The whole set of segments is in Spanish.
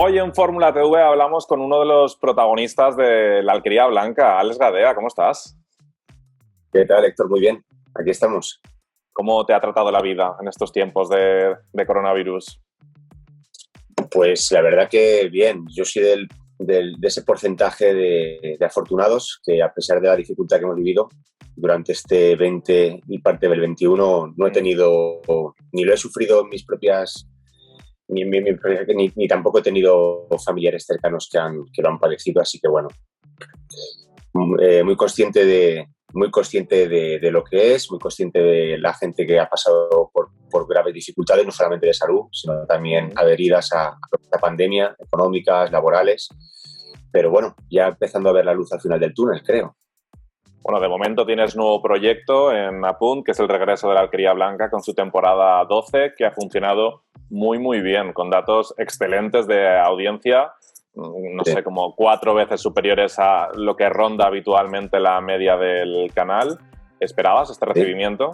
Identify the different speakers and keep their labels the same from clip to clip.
Speaker 1: Hoy en Fórmula TV hablamos con uno de los protagonistas de La Alquería Blanca, Alex Gadea. ¿Cómo estás?
Speaker 2: ¿Qué tal, Héctor? Muy bien, aquí estamos.
Speaker 1: ¿Cómo te ha tratado la vida en estos tiempos de coronavirus?
Speaker 2: Pues la verdad que bien, yo soy de ese porcentaje de afortunados que, a pesar de la dificultad que hemos vivido durante este 20 y parte del 21, no he tenido, ni lo he sufrido en mis propias, ni tampoco he tenido familiares cercanos que lo han padecido, así que bueno, muy consciente de lo que es, muy consciente de la gente que ha pasado por graves dificultades, no solamente de salud, sino también adheridas a la pandemia, económicas, laborales. Pero bueno, ya empezando a ver la luz al final del túnel, creo.
Speaker 1: Bueno, de momento tienes nuevo proyecto en Apunt, que es el regreso de La Alquería Blanca con su temporada 12, que ha funcionado muy, muy bien, con datos excelentes de audiencia, no sé, como 4 veces superiores a lo que ronda habitualmente la media del canal. ¿Esperabas este recibimiento?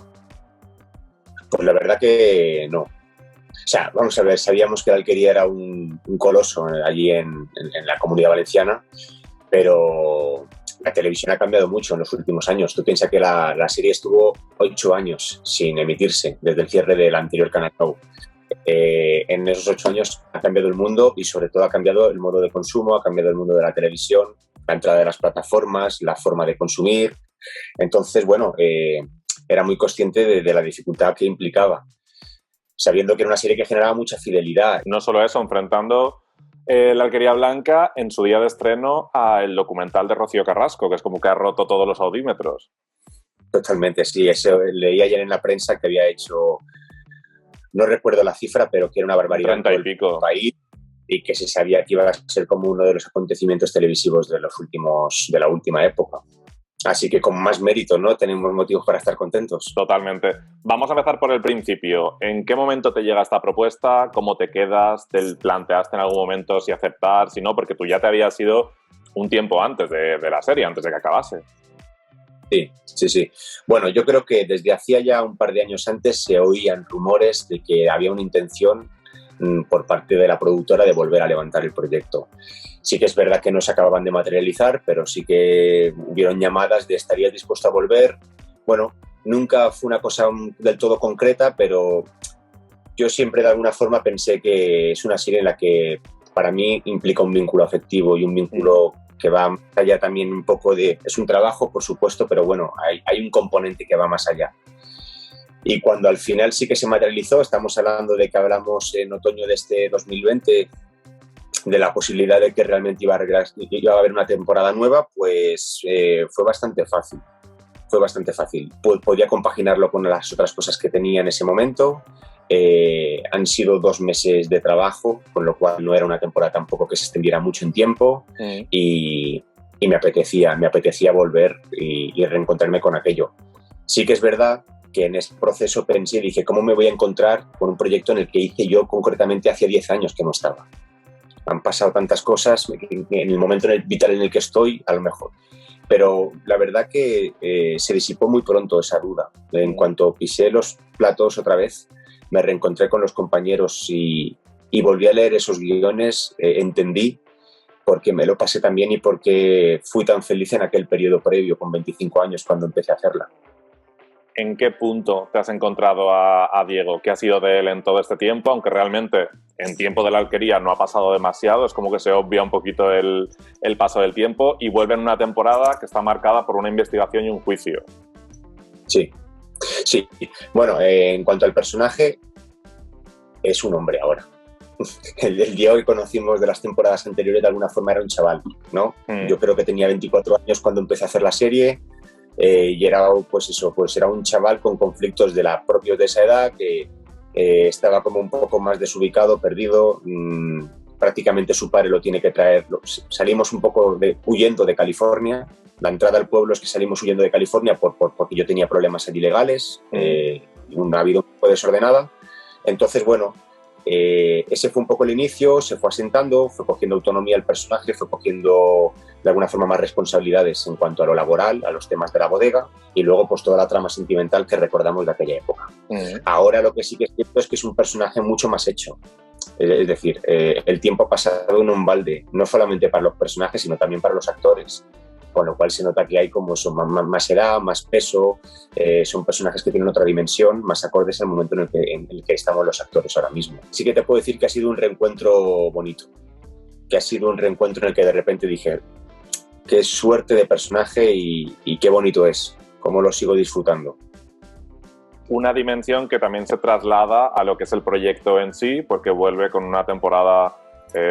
Speaker 2: Pues la verdad que no. O sea, vamos a ver, sabíamos que La Alquería era un coloso allí en la Comunidad Valenciana, pero la televisión ha cambiado mucho en los últimos años. Tú piensas que la serie estuvo 8 años sin emitirse desde el cierre del anterior Canal Nou. En esos 8 años ha cambiado el mundo y sobre todo ha cambiado el modo de consumo, ha cambiado el mundo de la televisión, la entrada de las plataformas, la forma de consumir. Entonces, bueno, era muy consciente de la dificultad que implicaba, sabiendo que era una serie que generaba mucha fidelidad.
Speaker 1: No solo eso, enfrentando La Alquería Blanca en su día de estreno al documental de Rocío Carrasco, que es como que ha roto todos los audímetros.
Speaker 2: Totalmente, sí. Eso leí ayer en la prensa que había hecho, no recuerdo la cifra, pero que era una barbaridad
Speaker 1: 30 y pico.
Speaker 2: País, y que se sabía que iba a ser como uno de los acontecimientos televisivos de la última época. Así que con más mérito, ¿no? Tenemos motivos para estar contentos.
Speaker 1: Totalmente. Vamos a empezar por el principio. ¿En qué momento te llega esta propuesta? ¿Cómo te quedas? ¿Te planteaste en algún momento si aceptar, si no? Porque tú ya te habías ido un tiempo antes de la serie, antes de que acabase.
Speaker 2: Sí. Bueno, yo creo que desde hacía ya un par de años antes se oían rumores de que había una intención por parte de la productora de volver a levantar el proyecto. Sí que es verdad que no se acababan de materializar, pero sí que hubieron llamadas de ¿estarías dispuesto a volver? Bueno, nunca fue una cosa del todo concreta, pero yo siempre de alguna forma pensé que es una serie en la que para mí implica un vínculo afectivo y un vínculo que va más allá también un poco de... Es un trabajo, por supuesto, pero bueno, hay un componente que va más allá. Y cuando al final sí que se materializó, estamos hablando de que hablamos en otoño de este 2020, de la posibilidad de que realmente iba a haber una temporada nueva, pues fue bastante fácil. Podía compaginarlo con las otras cosas que tenía en ese momento. Han sido 2 meses de trabajo, con lo cual no era una temporada tampoco que se extendiera mucho en tiempo, y me apetecía volver y reencontrarme con aquello. Sí que es verdad que en ese proceso pensé y dije, ¿cómo me voy a encontrar con un proyecto en el que hice yo concretamente hace 10 años que no estaba? Han pasado tantas cosas en el momento vital en el que estoy, a lo mejor. Pero la verdad que se disipó muy pronto esa duda. En cuanto pisé los platos otra vez, me reencontré con los compañeros y volví a leer esos guiones, entendí por qué me lo pasé tan bien y por qué fui tan feliz en aquel periodo previo, con 25 años, cuando empecé a hacerla.
Speaker 1: ¿En qué punto te has encontrado a Diego? ¿Qué ha sido de él en todo este tiempo? Aunque realmente en tiempo de La Alquería no ha pasado demasiado, es como que se obvia un poquito el paso del tiempo y vuelve en una temporada que está marcada por una investigación y un juicio.
Speaker 2: Sí. Bueno, en cuanto al personaje, es un hombre ahora. El Diego que conocimos de las temporadas anteriores de alguna forma era un chaval, ¿no? Yo creo que tenía 24 años cuando empecé a hacer la serie. Y era, era un chaval con conflictos propios de esa edad, que estaba como un poco más desubicado, perdido. Prácticamente su padre lo tiene que traer. Salimos un poco huyendo de California. La entrada al pueblo es que salimos huyendo de California porque yo tenía problemas allí legales, una vida un poco desordenada. Entonces, bueno, ese fue un poco el inicio, se fue asentando, fue cogiendo autonomía el personaje, fue cogiendo de alguna forma más responsabilidades en cuanto a lo laboral, a los temas de la bodega, y luego pues toda la trama sentimental que recordamos de aquella época. Ahora lo que sí que es cierto es que es un personaje mucho más hecho. Es decir, el tiempo ha pasado en un balde, no solamente para los personajes, sino también para los actores, con lo cual se nota que hay como son más edad, más peso, son personajes que tienen otra dimensión, más acordes al momento en el que estamos los actores ahora mismo. Sí que te puedo decir que ha sido un reencuentro bonito, que ha sido un reencuentro en el que de repente dije, qué suerte de personaje y qué bonito es, cómo lo sigo disfrutando.
Speaker 1: Una dimensión que también se traslada a lo que es el proyecto en sí, porque vuelve con una temporada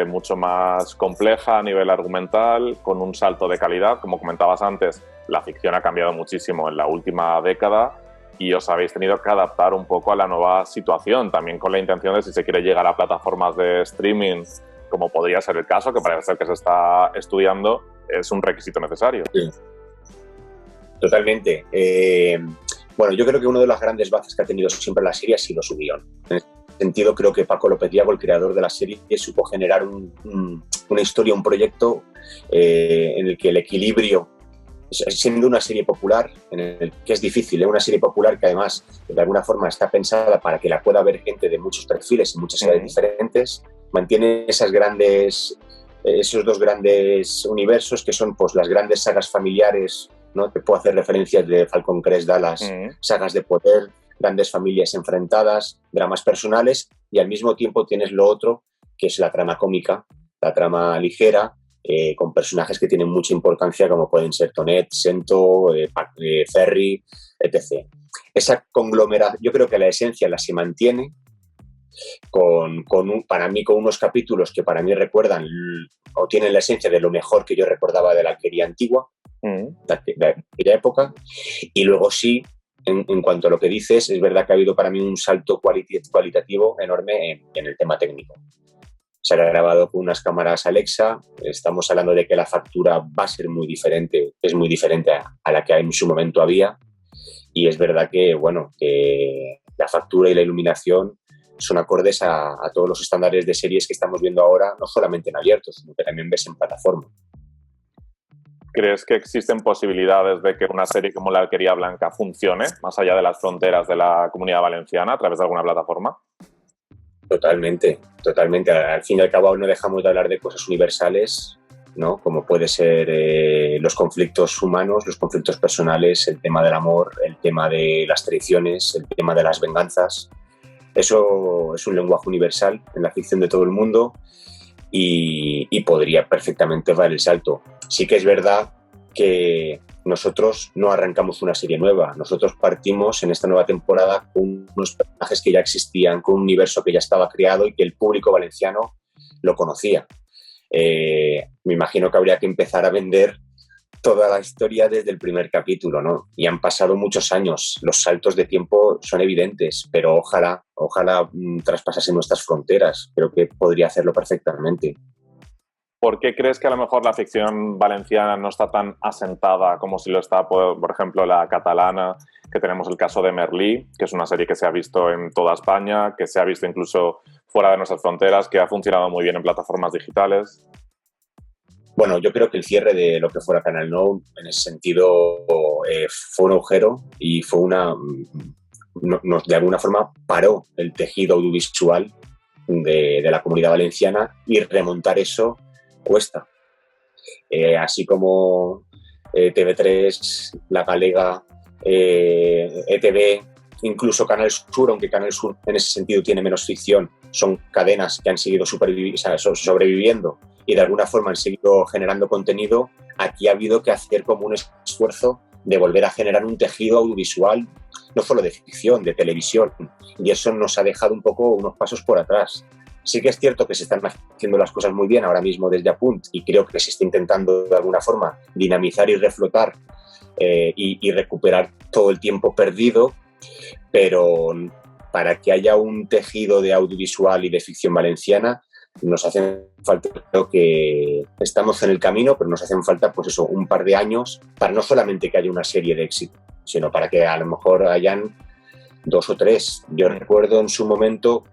Speaker 1: mucho más compleja a nivel argumental, con un salto de calidad. Como comentabas antes, la ficción ha cambiado muchísimo en la última década y os habéis tenido que adaptar un poco a la nueva situación, también con la intención de si se quiere llegar a plataformas de streaming, como podría ser el caso, que parece ser que se está estudiando, es un requisito necesario.
Speaker 2: Sí. Totalmente. Bueno, yo creo que una de las grandes bases que ha tenido siempre la serie ha sido su guión. En ese sentido, creo que Paco López Diago, el creador de la serie, supo generar una historia, un proyecto en el que el equilibrio, siendo una serie popular, en el que es difícil, una serie popular que además de alguna forma está pensada para que la pueda ver gente de muchos perfiles y muchas edades diferentes, mantiene esos dos grandes universos que son pues las grandes sagas familiares, ¿no? Te puedo hacer referencias de Falcon Crest, Dallas, sagas de poder, grandes familias enfrentadas, dramas personales, y al mismo tiempo tienes lo otro, que es la trama cómica, la trama ligera, con personajes que tienen mucha importancia, como pueden ser Tonet, Sento, Ferry, etc. Esa conglomeración, yo creo que la esencia la se mantiene, para mí con unos capítulos que para mí recuerdan o tienen la esencia de lo mejor que yo recordaba de la Alquería antigua, de aquella época, y luego sí, en cuanto a lo que dices, es verdad que ha habido para mí un salto cualitativo enorme en el tema técnico. Se ha grabado con unas cámaras Alexa, estamos hablando de que la factura va a ser muy diferente, es muy diferente a la que en su momento había, y es verdad que, bueno, que la factura y la iluminación son acordes a todos los estándares de series que estamos viendo ahora, no solamente en abierto, sino que también ves en plataforma.
Speaker 1: ¿Crees que existen posibilidades de que una serie como La Alquería Blanca funcione más allá de las fronteras de la Comunidad Valenciana a través de alguna plataforma?
Speaker 2: Totalmente, totalmente. Al fin y al cabo no dejamos de hablar de cosas universales, ¿no? Como puede ser los conflictos humanos, los conflictos personales, el tema del amor, el tema de las traiciones, el tema de las venganzas. Eso es un lenguaje universal en la ficción de todo el mundo y podría perfectamente dar el salto. Sí que es verdad que nosotros no arrancamos una serie nueva, nosotros partimos en esta nueva temporada con unos personajes que ya existían, con un universo que ya estaba creado y que el público valenciano lo conocía. Me imagino que habría que empezar a vender toda la historia desde el primer capítulo, ¿no? Y han pasado muchos años, los saltos de tiempo son evidentes, pero ojalá traspasasen nuestras fronteras, creo que podría hacerlo perfectamente.
Speaker 1: ¿Por qué crees que a lo mejor la ficción valenciana no está tan asentada como si lo está, por ejemplo, la catalana, que tenemos el caso de Merlí, que es una serie que se ha visto en toda España, que se ha visto incluso fuera de nuestras fronteras, que ha funcionado muy bien en plataformas digitales?
Speaker 2: Bueno, yo creo que el cierre de lo que fuera Canal Nou, en ese sentido, fue un agujero y fue de alguna forma paró el tejido audiovisual de la Comunidad Valenciana, y remontar eso cuesta. Así como TV3, La Galega, ETV, incluso Canal Sur, aunque Canal Sur en ese sentido tiene menos ficción, son cadenas que han seguido sobreviviendo y de alguna forma han seguido generando contenido. Aquí ha habido que hacer como un esfuerzo de volver a generar un tejido audiovisual, no solo de ficción, de televisión, y eso nos ha dejado un poco unos pasos por atrás. Sí que es cierto que se están haciendo las cosas muy bien ahora mismo desde Apunt, y creo que se está intentando de alguna forma dinamizar y reflotar y recuperar todo el tiempo perdido, pero para que haya un tejido de audiovisual y de ficción valenciana nos hacen falta, creo que estamos en el camino, pero nos hacen falta pues eso, un par de años para no solamente que haya una serie de éxito, sino para que a lo mejor hayan 2 o 3. Yo recuerdo en su momento,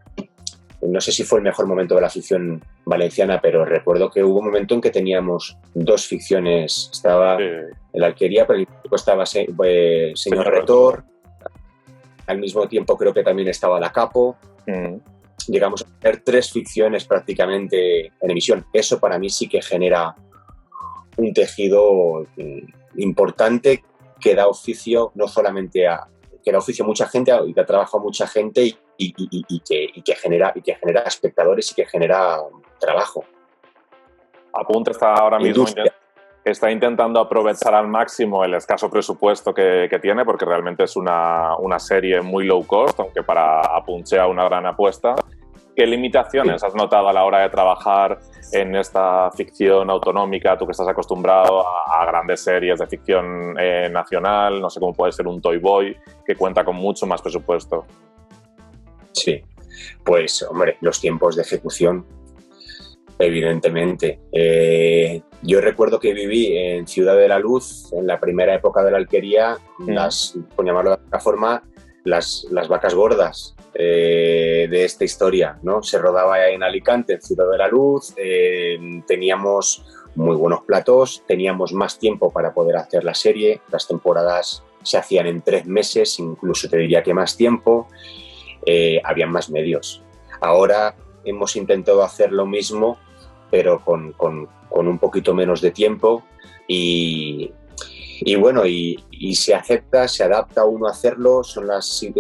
Speaker 2: no sé si fue el mejor momento de la ficción valenciana, pero recuerdo que hubo un momento en que teníamos 2 ficciones. Estaba El Alquería, pero estaba Señor Retor. Al mismo tiempo creo que también estaba La Capo. llegamos a hacer 3 ficciones prácticamente en emisión. Eso para mí sí que genera un tejido importante que da oficio no solamente que da oficio a mucha gente y da trabajo a mucha gente y que genera espectadores y que genera trabajo.
Speaker 1: Apunt está ahora mismo está intentando aprovechar al máximo el escaso presupuesto que tiene, porque realmente es una serie muy low cost, aunque para Apunt sea una gran apuesta. ¿Qué limitaciones has notado a la hora de trabajar en esta ficción autonómica? Tú que estás acostumbrado a grandes series de ficción nacional, no sé cómo puede ser un Toy Boy, que cuenta con mucho más presupuesto.
Speaker 2: Sí, pues hombre, los tiempos de ejecución, evidentemente. Yo recuerdo que viví en Ciudad de la Luz, en la primera época de la alquería, por llamarlo de alguna forma, las vacas gordas de esta historia, ¿no? Se rodaba en Alicante, en Ciudad de la Luz, teníamos muy buenos platós, teníamos más tiempo para poder hacer la serie, las temporadas se hacían en 3 meses, incluso te diría que más tiempo, habían más medios. Ahora hemos intentado hacer lo mismo, pero con un poquito menos de tiempo y bueno, y se acepta, se adapta uno a hacerlo,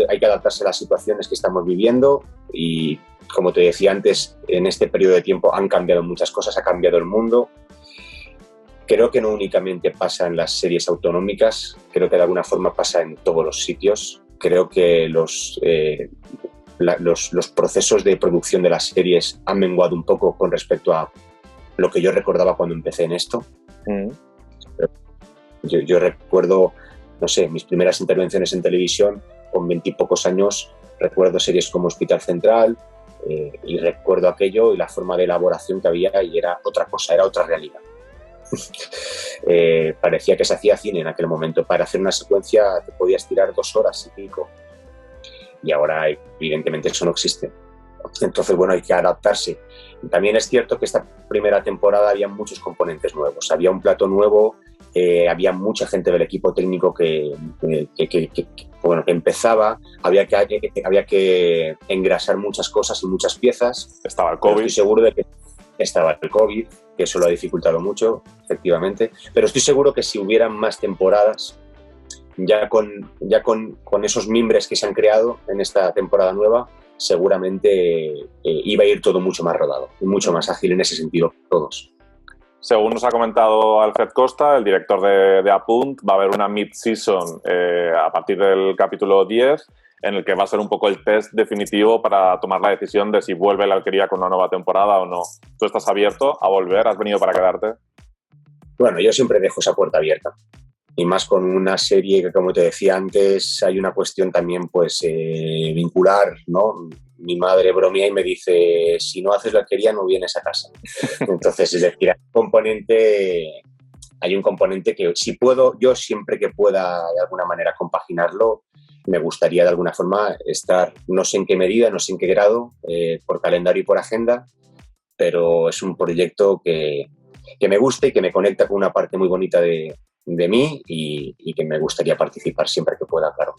Speaker 2: hay que adaptarse a las situaciones que estamos viviendo y, como te decía antes, en este periodo de tiempo han cambiado muchas cosas, ha cambiado el mundo. Creo que no únicamente pasa en las series autonómicas, creo que de alguna forma pasa en todos los sitios. Creo que los procesos de producción de las series han menguado un poco con respecto a lo que yo recordaba cuando empecé en esto. Yo recuerdo, no sé, mis primeras intervenciones en televisión con 20 y pocos años, recuerdo series como Hospital Central y recuerdo aquello y la forma de elaboración que había y era otra cosa, era otra realidad. Parecía que se hacía cine en aquel momento. Para hacer una secuencia te podías tirar 2 horas y pico y ahora evidentemente eso no existe. Entonces, bueno, hay que adaptarse. También es cierto que esta primera temporada había muchos componentes nuevos, había un plato nuevo, había mucha gente del equipo técnico que empezaba, había que engrasar muchas cosas y muchas piezas.
Speaker 1: Estaba el COVID.
Speaker 2: Estoy seguro de que estaba el COVID, que eso lo ha dificultado mucho, efectivamente, pero estoy seguro que si hubieran más temporadas, ya con esos mimbres que se han creado en esta temporada nueva, seguramente iba a ir todo mucho más rodado y mucho más ágil en ese sentido todos.
Speaker 1: Según nos ha comentado Alfred Costa, el director de Apunt, va a haber una mid-season a partir del capítulo 10 en el que va a ser un poco el test definitivo para tomar la decisión de si vuelve la alquería con una nueva temporada o no. ¿Tú estás abierto a volver? ¿Has venido para quedarte?
Speaker 2: Bueno, yo siempre dejo esa puerta abierta. Y más con una serie que, como te decía antes, hay una cuestión también pues vincular, ¿no? Mi madre bromea y me dice, si no haces la alquería no vienes a casa. Entonces, es decir, hay un componente que si puedo, yo siempre que pueda de alguna manera compaginarlo, me gustaría de alguna forma estar, no sé en qué medida, no sé en qué grado, por calendario y por agenda, pero es un proyecto que me gusta y que me conecta con una parte muy bonita de mí y que me gustaría participar siempre que pueda, claro.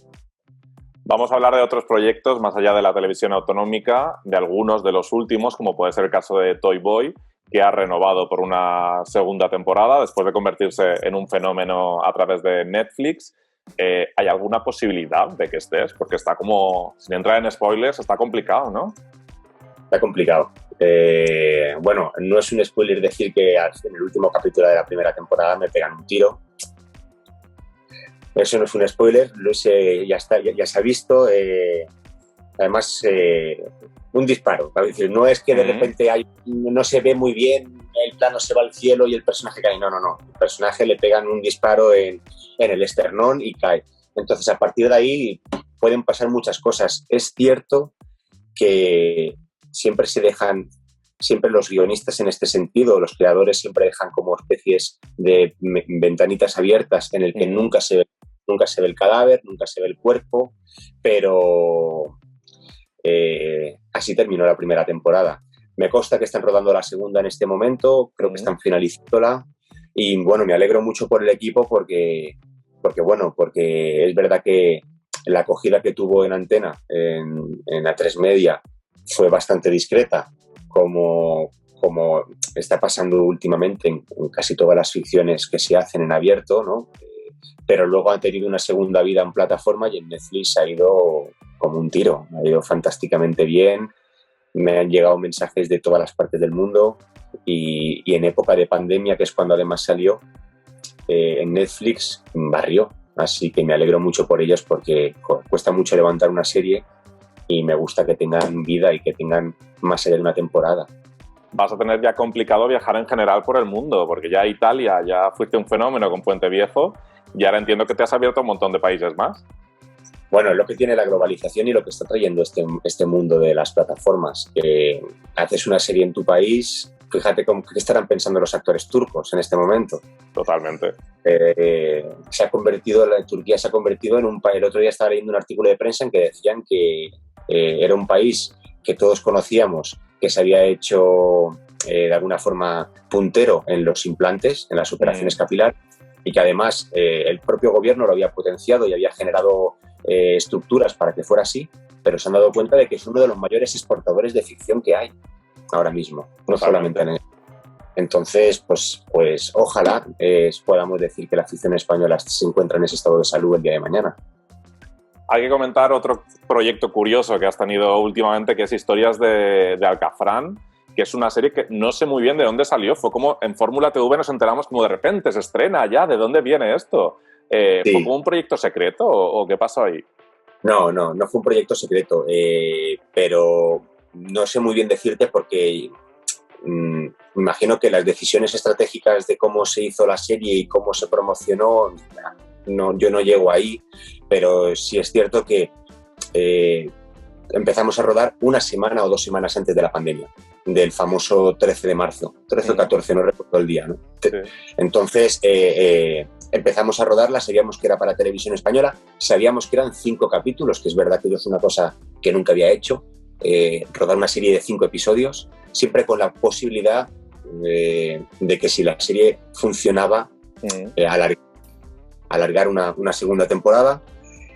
Speaker 1: Vamos a hablar de otros proyectos más allá de la televisión autonómica, de algunos de los últimos, como puede ser el caso de Toy Boy, que ha renovado por una segunda temporada después de convertirse en un fenómeno a través de Netflix. ¿Hay alguna posibilidad de que estés? Porque está como, sin entrar en spoilers, está complicado, ¿no?
Speaker 2: Está complicado. Bueno, no es un spoiler decir que en el último capítulo de la primera temporada me pegan un tiro. Eso no es un spoiler, ya se ha visto. Además, un disparo. Es decir, no es que de repente no se ve muy bien, el plano se va al cielo y el personaje cae. No. El personaje le pegan un disparo en el esternón y cae. Entonces, a partir de ahí pueden pasar muchas cosas. Es cierto que siempre los guionistas en este sentido, los creadores siempre dejan como especies de ventanitas abiertas en el que nunca se ve el cadáver, nunca se ve el cuerpo, pero así terminó la primera temporada. Me consta que están rodando la segunda en este momento, creo que están finalizándola y bueno, me alegro mucho por el equipo porque es verdad que la acogida que tuvo en Antena, en A3 Media, fue bastante discreta, como está pasando últimamente en casi todas las ficciones que se hacen en abierto, ¿no? Pero luego han tenido una segunda vida en plataforma y en Netflix ha ido como un tiro, ha ido fantásticamente bien, me han llegado mensajes de todas las partes del mundo y en época de pandemia, que es cuando además salió, en Netflix barrió, así que me alegro mucho por ellos porque cuesta mucho levantar una serie y me gusta que tengan vida y que tengan más allá de una temporada.
Speaker 1: Vas a tener ya complicado viajar en general por el mundo, porque ya Italia, ya fuiste un fenómeno con Puente Viejo y ahora entiendo que te has abierto a un montón de países más.
Speaker 2: Bueno, es lo que tiene la globalización y lo que está trayendo este mundo de las plataformas. Haces una serie en tu país, fíjate qué estarán pensando los actores turcos en este momento.
Speaker 1: Totalmente.
Speaker 2: Turquía se ha convertido en un país. El otro día estaba leyendo un artículo de prensa en que decían que era un país que todos conocíamos, que se había hecho de alguna forma puntero en los implantes, en las operaciones capilares, y que además el propio gobierno lo había potenciado y había generado estructuras para que fuera así, pero se han dado cuenta de que es uno de los mayores exportadores de ficción que hay ahora mismo, no solamente en el... Entonces, pues ojalá podamos decir que la ficción española se encuentra en ese estado de salud el día de mañana.
Speaker 1: Hay que comentar otro proyecto curioso que has tenido últimamente, que es Historias de Alcafrán, que es una serie que no sé muy bien de dónde salió. Fue como en Fórmula TV nos enteramos como de repente, se estrena ya, ¿de dónde viene esto? Sí. ¿Fue como un proyecto secreto o qué pasó ahí?
Speaker 2: No fue un proyecto secreto, pero no sé muy bien decirte porque me imagino que las decisiones estratégicas de cómo se hizo la serie y cómo se promocionó, yo no llego ahí, pero sí es cierto que empezamos a rodar una semana o 2 semanas antes de la pandemia, del famoso 13 de marzo, 13 o 14, no recuerdo el día, ¿no? Sí. Entonces empezamos a rodarla, sabíamos que era para Televisión Española, sabíamos que eran 5 capítulos, que es verdad que yo es una cosa que nunca había hecho, rodar una serie de 5 episodios, siempre con la posibilidad de que si la serie funcionaba, alargar una segunda temporada.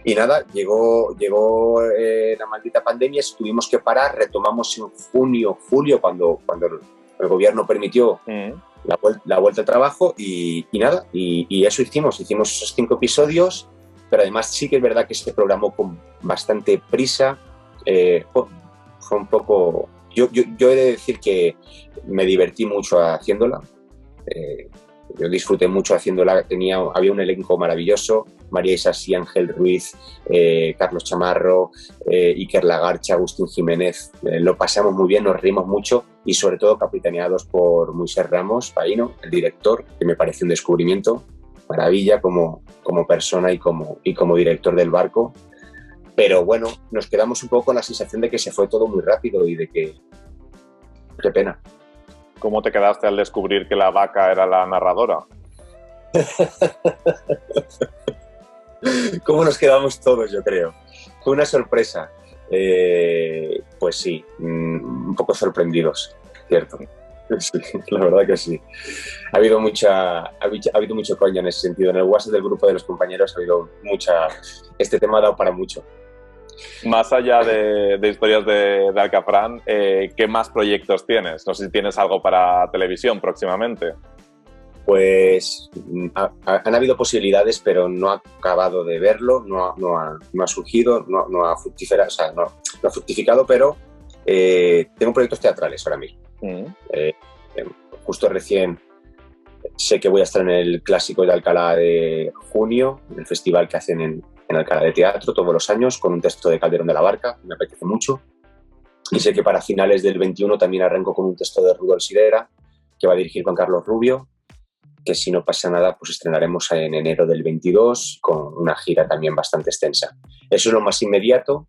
Speaker 2: Y nada, llegó la maldita pandemia, tuvimos que parar, retomamos en junio, julio, cuando el gobierno permitió la vuelta al trabajo y nada, y eso hicimos esos 5 episodios, pero además sí que es verdad que se programó con bastante prisa, fue un poco... Yo he de decir que me divertí mucho haciéndola, yo disfruté mucho haciéndola, había un elenco maravilloso, María Isasí, Ángel Ruiz, Carlos Chamarro, Iker Lagarcha, Agustín Jiménez, lo pasamos muy bien, nos reímos mucho y sobre todo capitaneados por Moisés Ramos Paino, el director, que me pareció un descubrimiento, maravilla como persona y como director del barco, pero bueno, nos quedamos un poco con la sensación de que se fue todo muy rápido y de que qué pena.
Speaker 1: ¿Cómo te quedaste al descubrir que la vaca era la narradora?
Speaker 2: ¿Cómo nos quedamos todos, yo creo? Fue una sorpresa. Pues sí, un poco sorprendidos, ¿cierto? Sí, la verdad que sí. Ha habido mucho coño en ese sentido. En el WhatsApp del grupo de los compañeros ha habido este tema ha dado para mucho.
Speaker 1: Más allá de Historias de Alcafrán, ¿qué más proyectos tienes? No sé si tienes algo para televisión próximamente.
Speaker 2: Pues han habido posibilidades, pero no ha acabado de verlo, no ha surgido, no ha fructificado, no ha fructificado, pero tengo proyectos teatrales ahora mismo. Justo recién sé que voy a estar en el Clásico de Alcalá de junio, en el festival que hacen en Alcalá de Teatro todos los años, con un texto de Calderón de la Barca, me apetece mucho. Y sé que para finales del 21 también arranco con un texto de Rudolf Sidera, que va a dirigir Juan Carlos Rubio, que si no pasa nada, pues estrenaremos en enero del 22 con una gira también bastante extensa. Eso es lo más inmediato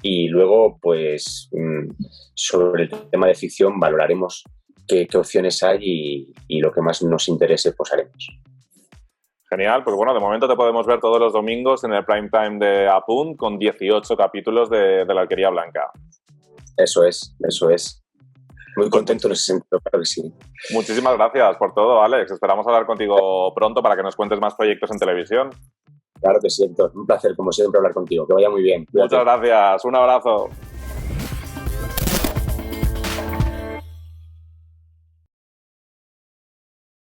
Speaker 2: y luego, pues, sobre el tema de ficción valoraremos qué opciones hay y lo que más nos interese, pues haremos.
Speaker 1: Genial, pues bueno, de momento te podemos ver todos los domingos en el prime time de Apunt con 18 capítulos de La Alquería Blanca.
Speaker 2: Eso es. Muy contento en ese sentido, claro que sí.
Speaker 1: Muchísimas gracias por todo, Alex. Esperamos hablar contigo pronto para que nos cuentes más proyectos en televisión.
Speaker 2: Claro que sí, Héctor. Un placer, como siempre, hablar contigo. Que vaya muy bien.
Speaker 1: Cuídate. Muchas gracias. Un abrazo.